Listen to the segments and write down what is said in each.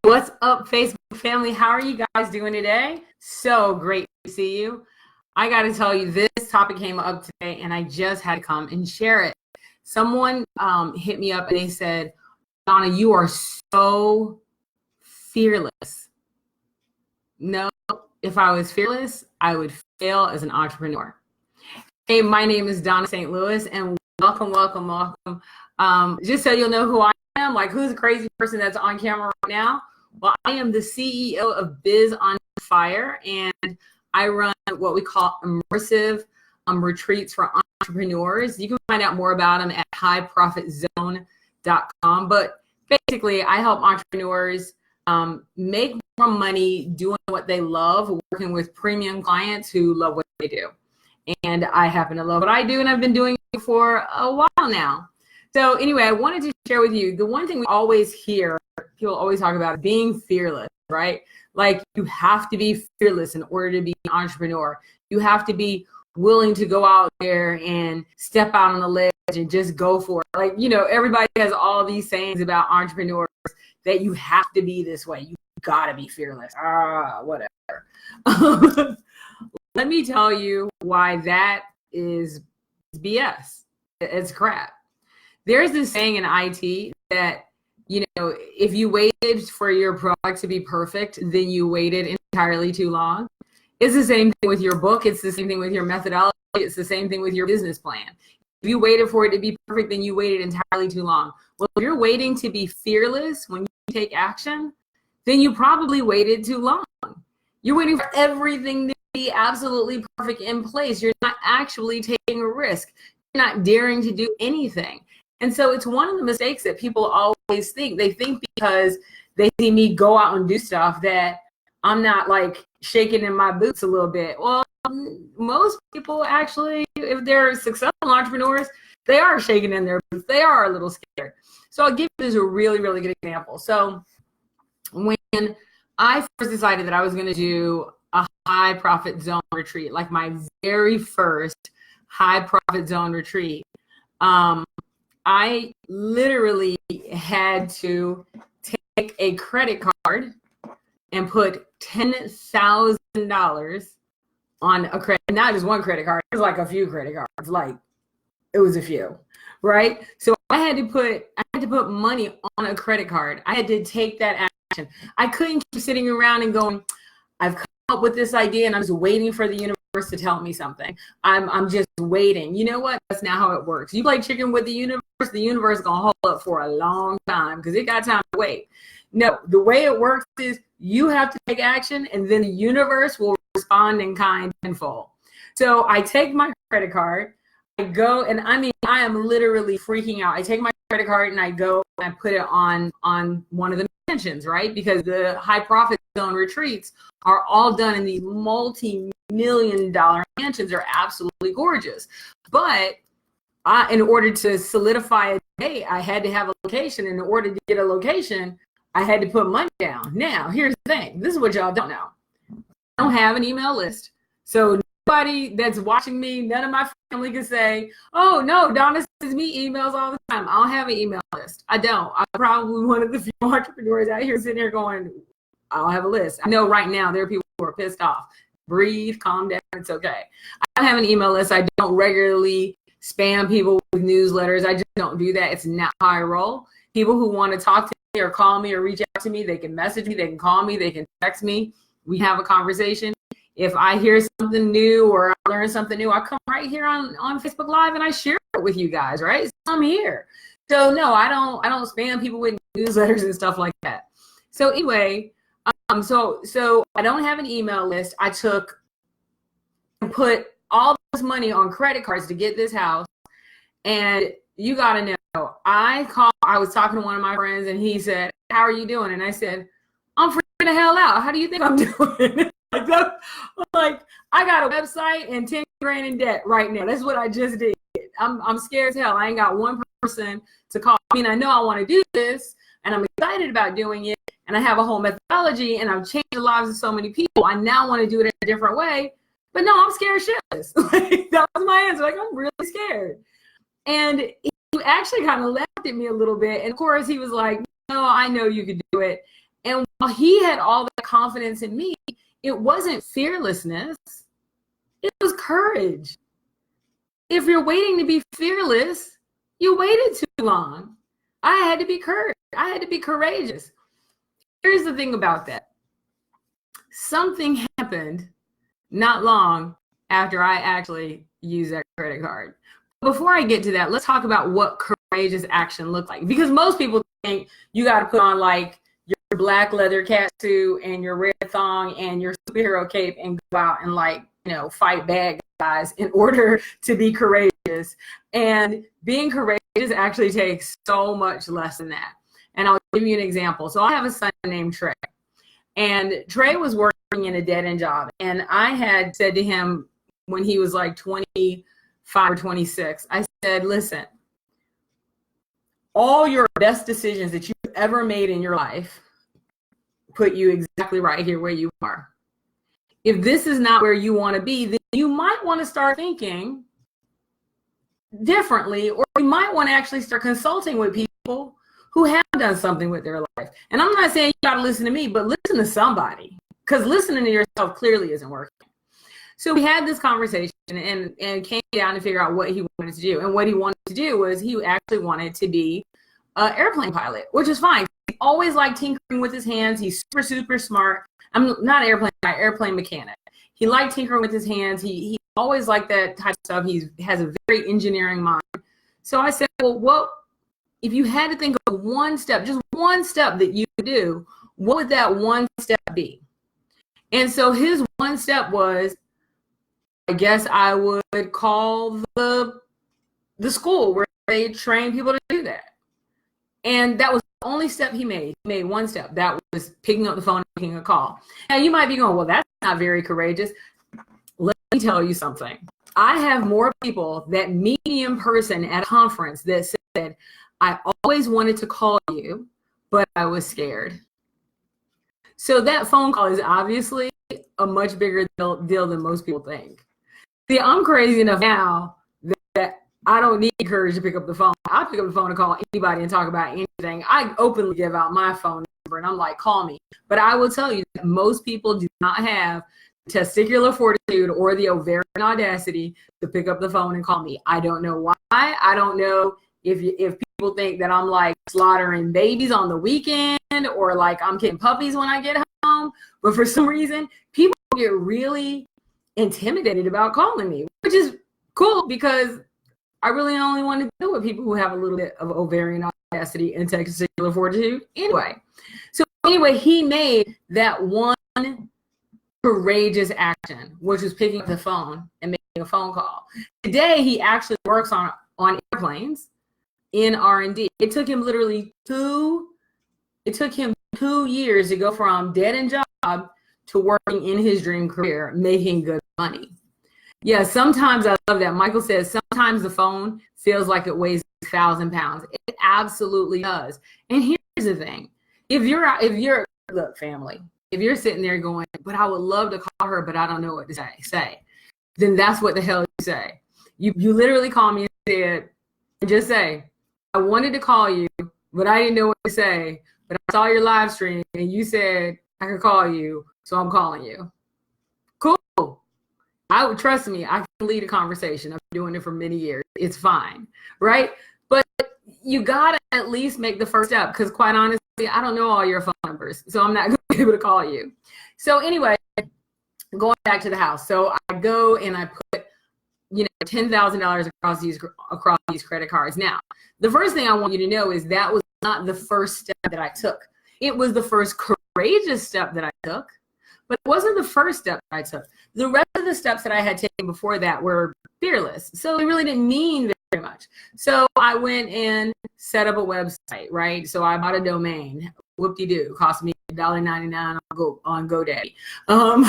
What's up, Facebook family? How are you guys doing today? So great to see you. I got to tell you, this topic came up today and I just had to come and share it. Someone hit me up and they said, Dawnna, you are so fearless. No, if I was fearless, I would fail as an entrepreneur. Hey, my name is Dawnna St. Louis and welcome. Just so you'll know who I am, like who's the crazy person that's on camera right now? Well, I am the CEO of Biz on Fire, and I run what we call immersive retreats for entrepreneurs. You can find out more about them at HighProfitZone.com. But basically, I help entrepreneurs make more money doing what they love, working with premium clients who love what they do. And I happen to love what I do, and I've been doing it for a while now. So anyway, I wanted to share with you the one thing we always hear, people always talk about being fearless, right? Like you have to be fearless in order to be an entrepreneur. You have to be willing to go out there and step out on the ledge and just go for it. Like, you know, everybody has all these sayings about entrepreneurs that you have to be this way. You gotta be fearless. Whatever. Let me tell you why that is BS. It's crap. There's this saying in IT that, you know, if you waited for your product to be perfect, then you waited entirely too long. It's the same thing with your book. It's the same thing with your methodology. It's the same thing with your business plan. If you waited for it to be perfect, then you waited entirely too long. Well, if you're waiting to be fearless when you take action, then you probably waited too long. You're waiting for everything to be absolutely perfect in place. You're not actually taking a risk. You're not daring to do anything. And so it's one of the mistakes that people always think. They think because they see me go out and do stuff that I'm not like shaking in my boots a little bit. Well, most people actually, if they're successful entrepreneurs, they are shaking in their boots. They are a little scared. So I'll give you this a really, really good example. So when I first decided that I was going to do a high profit zone retreat, like my very first high profit zone retreat, I literally had to take a credit card and put $10,000 on a credit, not just one credit card, it was like a few credit cards, like it was a few, right? So I had to put money on a credit card. I had to take that action. I couldn't keep sitting around and going, I've come up with this idea and I'm just waiting for the universe to tell me something. I'm just waiting. You know what? That's not how it works. You play chicken with the universe is gonna hold up for a long time because it got time to wait. No, the way it works is you have to take action and then the universe will respond in kind and full. So I take my credit card, I go, and I mean, I am literally freaking out. I take my credit card and I go and I put it on one of the mansions, right? Because the high profit zone retreats are all done in these multi-million-dollar mansions. Are absolutely gorgeous. But in order to solidify a date, I had to have a location. In order to get a location, I had to put money down. Now, here's the thing. This is what y'all don't know. I don't have an email list. So nobody that's watching me, none of my family can say, oh, no, Dawnna sends me emails all the time. I don't have an email list. I don't. I'm probably one of the few entrepreneurs out here sitting here going, I don't have a list. I know right now there are people who are pissed off. Breathe, calm down. It's okay. I don't have an email list. I don't regularly spam people with newsletters. I just don't do that. It's not how I roll. People who want to talk to me or call me or reach out to me, they can message me, they can call me, they can text me. We have a conversation. If I hear something new or I learn something new, I come right here on Facebook Live and I share it with you guys, right? So I'm here. So no, I don't spam people with newsletters and stuff like that. So anyway, so I don't have an email list. I took and put all this money on credit cards to get this house. And you got to know, I was talking to one of my friends and he said, how are you doing? And I said, I'm freaking the hell out. How do you think I'm doing? Like, I got a website and 10 grand in debt right now. That's what I just did. I'm scared as hell. I ain't got one person to call. I mean, I know I want to do this and I'm excited about doing it. And I have a whole methodology and I've changed the lives of so many people. I now want to do it in a different way. But no, I'm scared shitless. Like, that was my answer. Like, I'm really scared. And he actually kind of laughed at me a little bit. And of course, he was like, no, I know you could do it. And while he had all that confidence in me, it wasn't fearlessness. It was courage. If you're waiting to be fearless, you waited too long. I had to be courage. I had to be courageous. Here's the thing about that. Something happened not long after I actually used that credit card. Before I get to that, let's talk about what courageous action looks like. Because most people think you got to put on like your black leather catsuit and your red thong and your superhero cape and go out and like, fight bad guys in order to be courageous. And being courageous actually takes so much less than that. And I'll give you an example. So I have a son named Trey. And Trey was working in a dead-end job. And I had said to him when he was like 25 or 26, I said, listen, all your best decisions that you've ever made in your life put you exactly right here where you are. If this is not where you want to be, then you might want to start thinking differently, or you might want to actually start consulting with people who have done something with their life. And I'm not saying you got to listen to me, but listen to somebody, because listening to yourself clearly isn't working. So we had this conversation and came down to figure out what he wanted to do. And what he wanted to do was he actually wanted to be an airplane pilot, which is fine. He always liked tinkering with his hands. He's super, super smart. I'm not an airplane guy, airplane mechanic. He liked tinkering with his hands. He always liked that type of stuff. He has a very engineering mind. So I said, well, what if you had to think of one step, just one step that you could do, what would that one step be? And so his one step was, I guess I would call the school where they train people to do that. And that was the only step he made. He made one step. That was picking up the phone and making a call. Now you might be going, well, that's not very courageous. Let me tell you something. I have more people that meet me in person at a conference that said, I always wanted to call you, but I was scared. So that phone call is obviously a much bigger deal than most people think. See, I'm crazy enough now that I don't need courage to pick up the phone. I pick up the phone and call anybody and talk about anything. I openly give out my phone number and I'm like, call me. But I will tell you that most people do not have testicular fortitude or the ovarian audacity to pick up the phone and call me. I don't know why. I don't know if people think that I'm like slaughtering babies on the weekend or like I'm getting puppies when I get home. But for some reason, people get really intimidated about calling me, which is cool because I really only want to deal with people who have a little bit of ovarian audacity and testicular fortitude anyway. So anyway, he made that one courageous action, which was picking up the phone and making a phone call. Today, he actually works on airplanes in R&D. It took him literally 2 years to go from dead-end job to working in his dream career, making good money. Yeah, sometimes I love that. Michael says sometimes the phone feels like it weighs 1,000 pounds. It absolutely does. And here's the thing: if you're look, family, if you're sitting there going, but I would love to call her, but I don't know what to say, then that's what the hell you say. You literally call me and just say, I wanted to call you, but I didn't know what to say. But I saw your live stream and you said I could call you, so I'm calling you. Cool. I would trust me. I can lead a conversation. I've been doing it for many years. It's fine, right? But you gotta at least make the first step, because quite honestly, I don't know all your phone numbers, so I'm not gonna be able to call you. So anyway, going back to the house. So I go and I put, $10,000 across these credit cards. Now, the first thing I want you to know is that was not the first step that I took. It was the first courageous step that I took, but it wasn't the first step that I took. The rest of the steps that I had taken before that were fearless. So it really didn't mean very much. So I went and set up a website, right? So I bought a domain. Whoop-de-doo. Cost me $1.99 on GoDaddy. I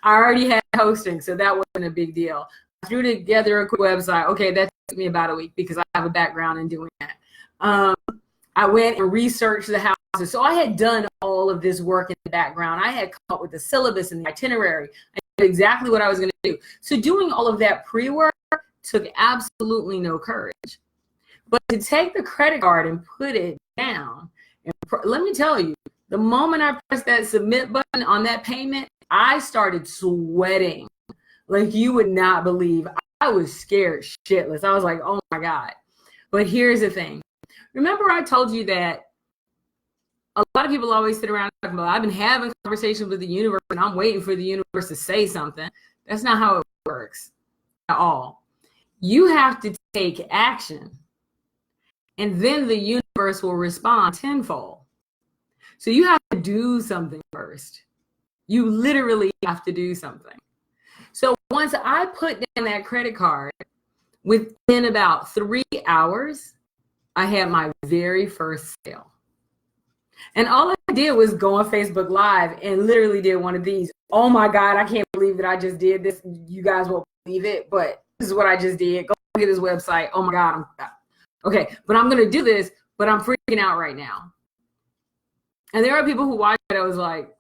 already had hosting, so that wasn't a big deal. I threw together a quick website. Okay, that took me about a week because I have a background in doing that. I went and researched the houses. So I had done all of this work in the background. I had come up with the syllabus and the itinerary. I knew exactly what I was going to do. So doing all of that pre-work took absolutely no courage. But to take the credit card and put it down, and let me tell you, The moment I pressed that submit button on that payment, I started sweating like you would not believe. I was scared shitless. I was like, oh my God. But here's the thing. Remember I told you that a lot of people always sit around talking about, I've been having conversations with the universe and I'm waiting for the universe to say something. That's not how it works at all. You have to take action, and then the universe will respond tenfold. So you have to do something first. You literally have to do something. So once I put down that credit card, within about 3 hours, I had my very first sale. And all I did was go on Facebook Live and literally did one of these. Oh my God, I can't believe that I just did this. You guys won't believe it, but this is what I just did. Go look at this website. Oh my God. Okay, but I'm going to do this, but I'm freaking out right now. And there are people who watch it. I was like,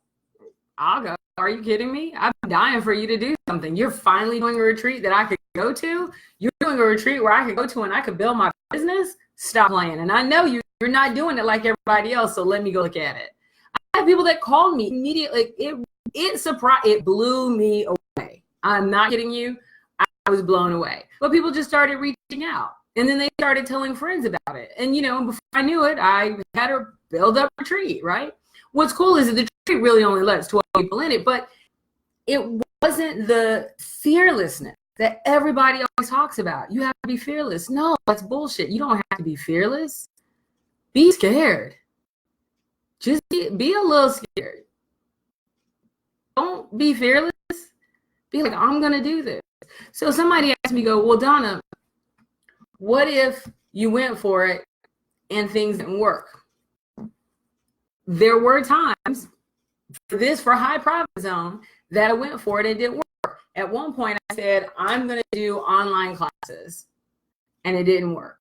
I'll go. Are you kidding me? I'm dying for you to do something. You're finally doing a retreat that I could go to. You're doing a retreat where I could go to and I could build my business. Stop playing. And I know you're not doing it like everybody else, so let me go look at it. I had people that called me immediately. It blew me away. I'm not kidding you. I was blown away. But people just started reaching out. And then they started telling friends about it. And, before I knew it, I had a build up retreat, right? What's cool is that the retreat really only lets 12 people in it, but it wasn't the fearlessness that everybody always talks about. You have to be fearless. No, that's bullshit. You don't have to be fearless. Be scared. Just be a little scared. Don't be fearless. Be like, I'm going to do this. So somebody asked me, well, Dawnna, what if you went for it and things didn't work? There were times for High Profit Zone that I went for it and it didn't work. At one point I said, I'm going to do online classes, and it didn't work.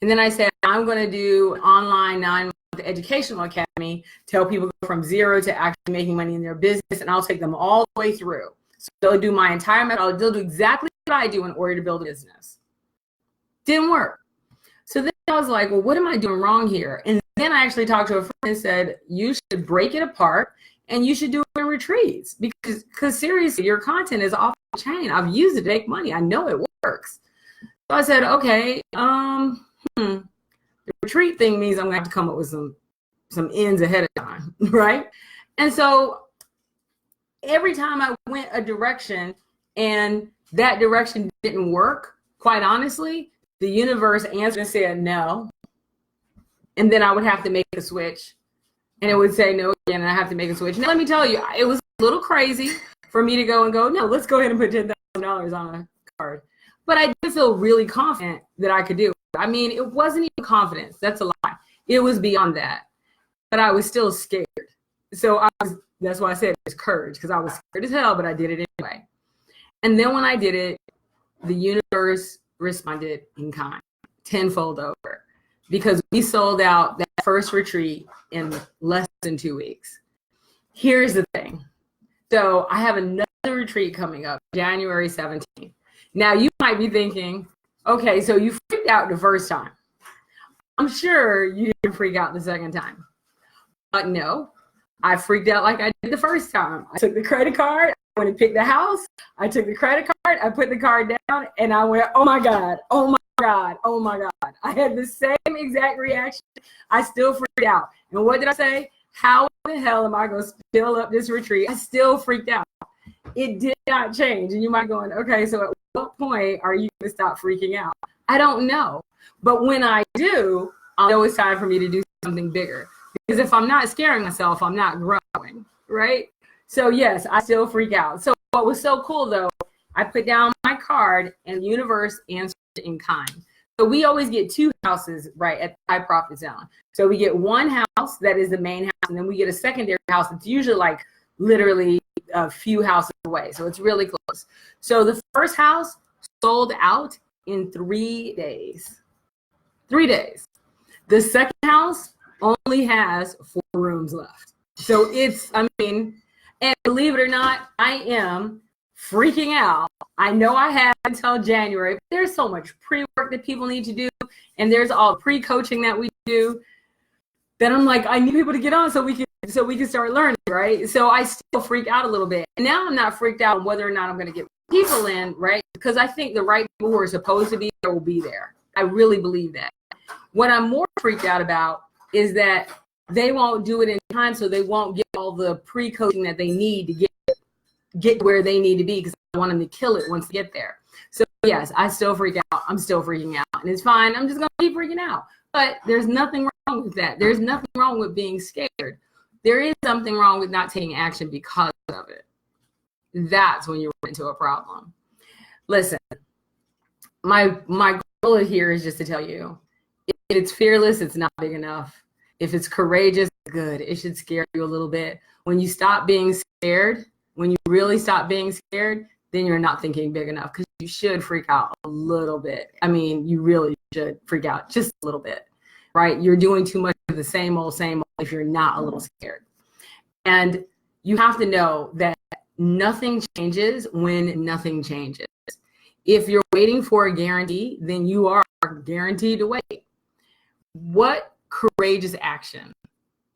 And then I said, I'm going to do online 9-month educational academy, tell people from zero to actually making money in their business, and I'll take them all the way through. So they'll do my entire method. They'll do exactly what I do in order to build a business. Didn't work. So then I was like, well, what am I doing wrong here? And then I actually talked to a friend and said, you should break it apart and you should do it in retreats, because seriously, your content is off the chain. I've used it to make money. I know it works. So I said, okay, the retreat thing means I'm going to have to come up with some ends ahead of time, right? And so every time I went a direction and that direction didn't work, quite honestly, the universe answered and said no. And then I would have to make a switch. And it would say no again, and I have to make a switch. Now, let me tell you, it was a little crazy for me to go, no, let's go ahead and put $10,000 on a card. But I did feel really confident that I could do it. I mean, it wasn't even confidence. That's a lie. It was beyond that. But I was still scared. So that's why I said it's courage, because I was scared as hell, but I did it anyway. And then when I did it, the universe responded in kind, tenfold over, because we sold out that first retreat in less than 2 weeks. Here's the thing. So I have another retreat coming up, January 17th. Now you might be thinking, okay, so you freaked out the first time. I'm sure you didn't freak out the second time. But no, I freaked out like I did the first time. I took the credit card, I went and picked the house, I took the credit card, I put the card down, and I went, oh my God, oh my God, oh my God. I had the same exact reaction. I still freaked out. And what did I say? How the hell am I going to fill up this retreat? I still freaked out. It did not change. And you might be going, okay, so at what point are you going to stop freaking out? I don't know. But when I do, I'll know it's time for me to do something bigger. Because if I'm not scaring myself, I'm not growing, right? So yes, I still freak out. So what was so cool though, I put down my card and the universe answered in kind. So we always get 2 houses, right, at the High Profit Zone. So we get one house that is the main house, and then we get a secondary house that's usually like literally a few houses away. So it's really close. So the first house sold out in 3 days. 3 days. The second house only has 4 rooms left. So and believe it or not, I am freaking out. I know I have until January, but there's so much pre-work that people need to do, and there's all pre-coaching that we do, that I'm like, I need people to get on so we can so we can start learning, right? So I still freak out a little bit. And now I'm not freaked out on whether or not I'm going to get people in, right? Because I think the right people who are supposed to be there will be there. I really believe that. What I'm more freaked out about is that they won't do it in time, so they won't get all the pre-coaching that they need to get where they need to be, because I want them to kill it once they get there. So yes, I still freak out. I'm still freaking out, and it's fine. I'm just going to keep freaking out. But there's nothing wrong with that. There's nothing wrong with being scared. There is something wrong with not taking action because of it. That's when you run into a problem. Listen, my goal here is just to tell you, if it's fearless, it's not big enough. If it's courageous, good. It should scare you a little bit. When you stop being scared, when you really stop being scared, then you're not thinking big enough, because you should freak out a little bit. I mean, you really should freak out just a little bit, right? You're doing too much of the same old if you're not a little scared. And you have to know that nothing changes when nothing changes. If you're waiting for a guarantee, then you are guaranteed to wait. What courageous action?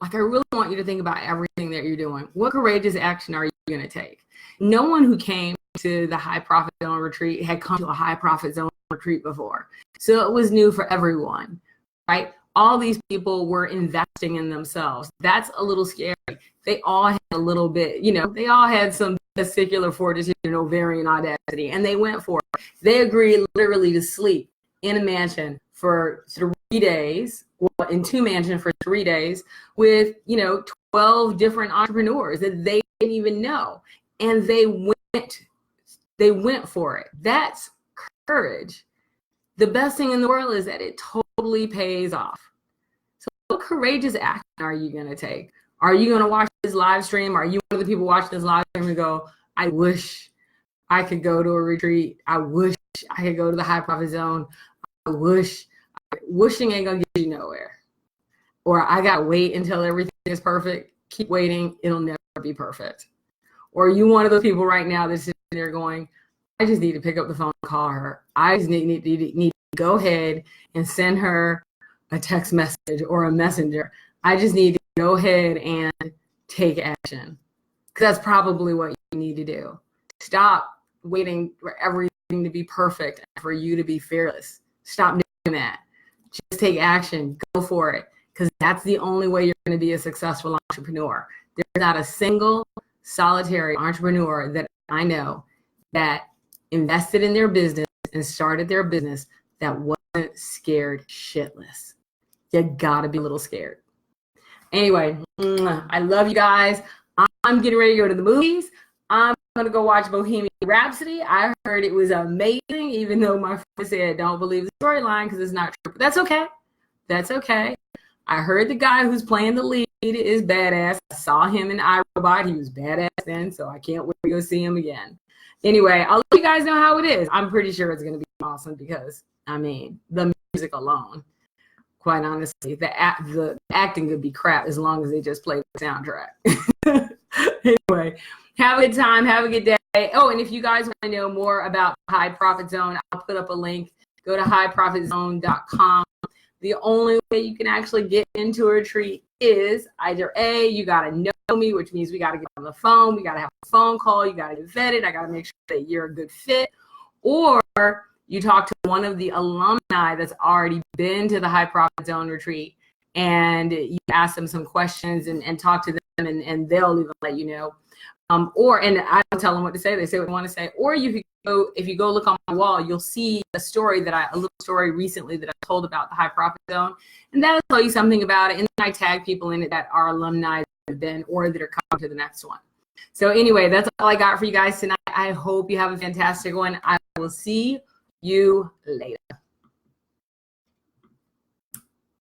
Like, I really want you to think about everything that you're doing. What courageous action are you going to take? No one who came to the High Profit Zone retreat had come to a High Profit Zone retreat before. So it was new for everyone, right? All these people were investing in themselves. That's a little scary. They all had a little bit, they all had some testicular fortitude and ovarian audacity, and they went for it. They agreed literally to sleep in a mansion for 3 days, well, in 2 mansions for 3 days with, 12 different entrepreneurs that they didn't even know. And they went for it. That's courage. The best thing in the world is that it totally pays off. So what courageous action are you going to take? Are you going to watch this live stream? Are you one of the people watching this live stream and go, I wish I could go to a retreat. I wish I could go to the High Profit Zone. Wishing ain't going to get you nowhere. Or I got to wait until everything is perfect. Keep waiting. It'll never be perfect. Or are you one of those people right now that's sitting there going, I just need to pick up the phone and call her. I just need to go ahead and send her a text message or a messenger. I just need to go ahead and take action. Because that's probably what you need to do. Stop waiting for everything to be perfect and for you to be fearless. Stop doing that. Just take action. Go for it. Because that's the only way you're going to be a successful entrepreneur. There's not a single solitary entrepreneur that I know that invested in their business and started their business that wasn't scared shitless. You gotta be a little scared. Anyway, I love you guys. I'm getting ready to go to the movies. I'm gonna go watch Bohemian Rhapsody. I heard it was amazing, even though my friend said don't believe the storyline because it's not true. But that's okay. That's okay. I heard the guy who's playing the lead is badass. I saw him in iRobot. He was badass then, so I can't wait to go see him again. Anyway, I'll let you guys know how it is. I'm pretty sure it's going to be awesome because, the music alone, quite honestly, the acting could be crap as long as they just play the soundtrack. Anyway, have a good time. Have a good day. Oh, and if you guys want to know more about High Profit Zone, I'll put up a link. Go to HighProfitZone.com. The only way you can actually get into a retreat is either A, you got to know me, which means we got to get on the phone. We got to have a phone call. You got to get vetted. I got to make sure that you're a good fit. Or you talk to one of the alumni that's already been to the High Profit Zone retreat and you ask them some questions and talk to them and they'll even let you know. And I don't tell them what to say. They say what they want to say. Or if you go look on my wall, you'll see a little story recently that I told about the High Profit Zone, and that'll tell you something about it. And then I tag people in it that are alumni that have been or that are coming to the next one. So anyway, that's all I got for you guys tonight. I hope you have a fantastic one. I will see you later.